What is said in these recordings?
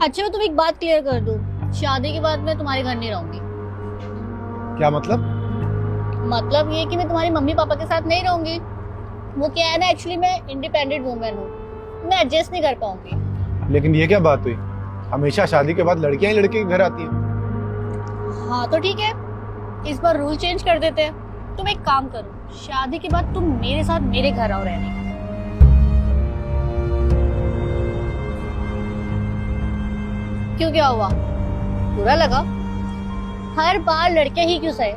अच्छा, मैं तुम्हें एक बात क्लियर कर दूं, शादी के बाद मैं तुम्हारे घर नहीं रहूंगी। क्या मतलब? मतलब ये कि मैं तुम्हारे मम्मी पापा के साथ नहीं रहूंगी। वो क्या है ना, एक्चुअली मैं इंडिपेंडेंट वुमेन हूँ, मैं एडजस्ट नहीं कर पाऊंगी। लेकिन ये क्या बात हुई? हमेशा शादी के बाद लड़कियां ही लड़के के घर आती हैं। हाँ तो ठीक है, इस बार रूल चेंज कर देते हैं। तुम एक काम करो, शादी के बाद तुम मेरे साथ मेरे घर आओ रहने। क्यों, क्या हुआ? बुरा लगा? हर बार लड़के ही क्यों सहे?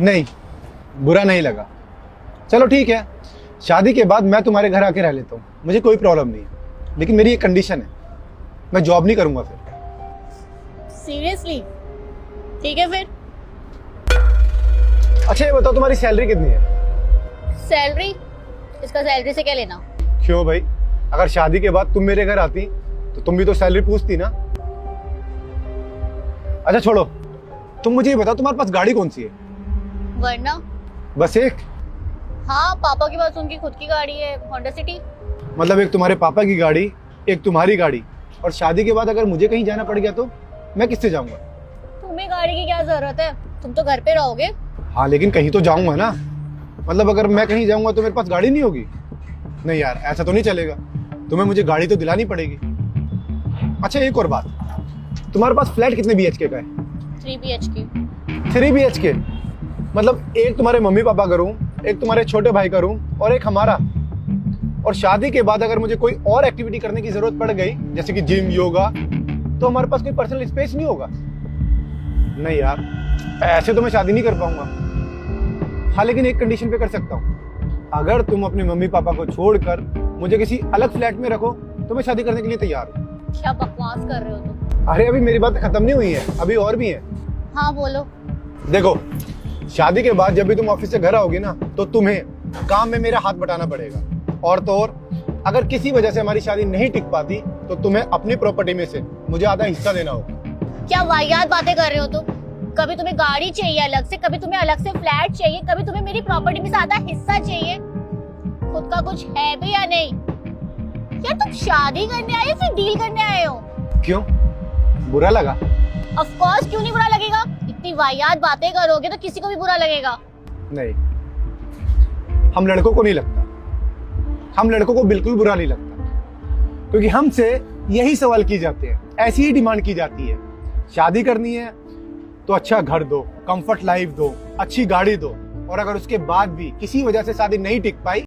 नहीं, बुरा नहीं लगा। चलो ठीक है, शादी के बाद मैं तुम्हारे घर आके रह लेता हूँ, मुझे कोई प्रॉब्लम नहीं है। लेकिन मेरी एक कंडीशन है, मैं जॉब नहीं करूंगा फिर। सीरियसली? ठीक है फिर। अच्छा ये बताओ, तुम्हारी सैलरी कितनी है? सैलरी? इसका सैलरी से क्या लेना? क्यों भाई, अगर शादी के बाद तुम मेरे घर आती तो तुम भी तो सैलरी पूछती ना। अच्छा छोड़ो, तुम मुझे ये बताओ, तुम्हारे पास गाड़ी कौन सी है? वरना? बस एक? हाँ, पापा के पास उनकी खुद की गाड़ी है, होंडा सिटी। मतलब एक तुम्हारे पापा की गाड़ी, एक तुम्हारी गाड़ी, और शादी के बाद अगर मुझे कहीं जाना पड़ गया तो मैं किससे जाऊंगा? तुम्हें गाड़ी की क्या जरूरत है, तुम तो घर पे रहोगे। हाँ लेकिन कहीं तो जाऊंगा ना। मतलब अगर मैं कहीं जाऊंगा तो मेरे पास गाड़ी नहीं होगी? नहीं यार, ऐसा तो नहीं चलेगा, तुम्हें मुझे गाड़ी तो दिलानी पड़ेगी। अच्छा एक और बात, तुम्हारे पास फ्लैट कितने BHK का है? 3 BHK। 3 BHK? मतलब एक तुम्हारे मम्मी पापा का रूम, एक तुम्हारे छोटे भाई का रूम और एक हमारा। और शादी के बाद अगर मुझे कोई और एक्टिविटी करने की जरूरत पड़ गई, जैसे कि जिम, योगा, तो हमारे पास कोई पर्सनल स्पेस नहीं होगा। नहीं यार, ऐसे तो मैं शादी नहीं कर पाऊंगा। हाँ लेकिन एक कंडीशन पे कर सकता हूँ, अगर तुम अपने मम्मी पापा को छोड़कर मुझे किसी अलग फ्लैट में रखो तो मैं शादी करने के लिए तैयार हूँ। क्या बकवास कर रहे हो तुम? अरे अभी मेरी बात खत्म नहीं हुई है, अभी और भी है। हाँ बोलो। देखो, शादी के बाद जब भी तुम ऑफिस से घर आओगी ना, तो तुम्हें काम में मेरा हाथ बटाना पड़ेगा। और तो और, अगर किसी वजह से हमारी शादी नहीं टिक पाती तो तुम्हें अपनी प्रॉपर्टी में से मुझे आधा हिस्सा देना होगा। क्या वाहियात बातें कर रहे हो तुम? कभी तुम्हें गाड़ी चाहिए अलग से, कभी तुम्हें अलग से फ्लैट चाहिए, कभी तुम्हें मेरी प्रॉपर्टी में से आधा हिस्सा चाहिए। खुद का कुछ है भी या नहीं? यार तुम शादी करने आए हो फिर डील करने आए हो? क्यों, बुरा लगा? ऑफ कोर्स, क्यों नहीं बुरा लगेगा? इतनी वाहियात बातें करोगे तो किसी को भी बुरा लगेगा। नहीं, हम लड़कों को नहीं लगता, हम लड़कों को बिल्कुल बुरा नहीं लगता, क्योंकि हमसे यही सवाल किए जाते हैं, ऐसी ही डिमांड की जाती है। शादी करनी है तो अच्छा घर दो, कंफर्ट लाइफ दो, अच्छी गाड़ी दो, और अगर उसके बाद भी किसी वजह से शादी नहीं टिक पाई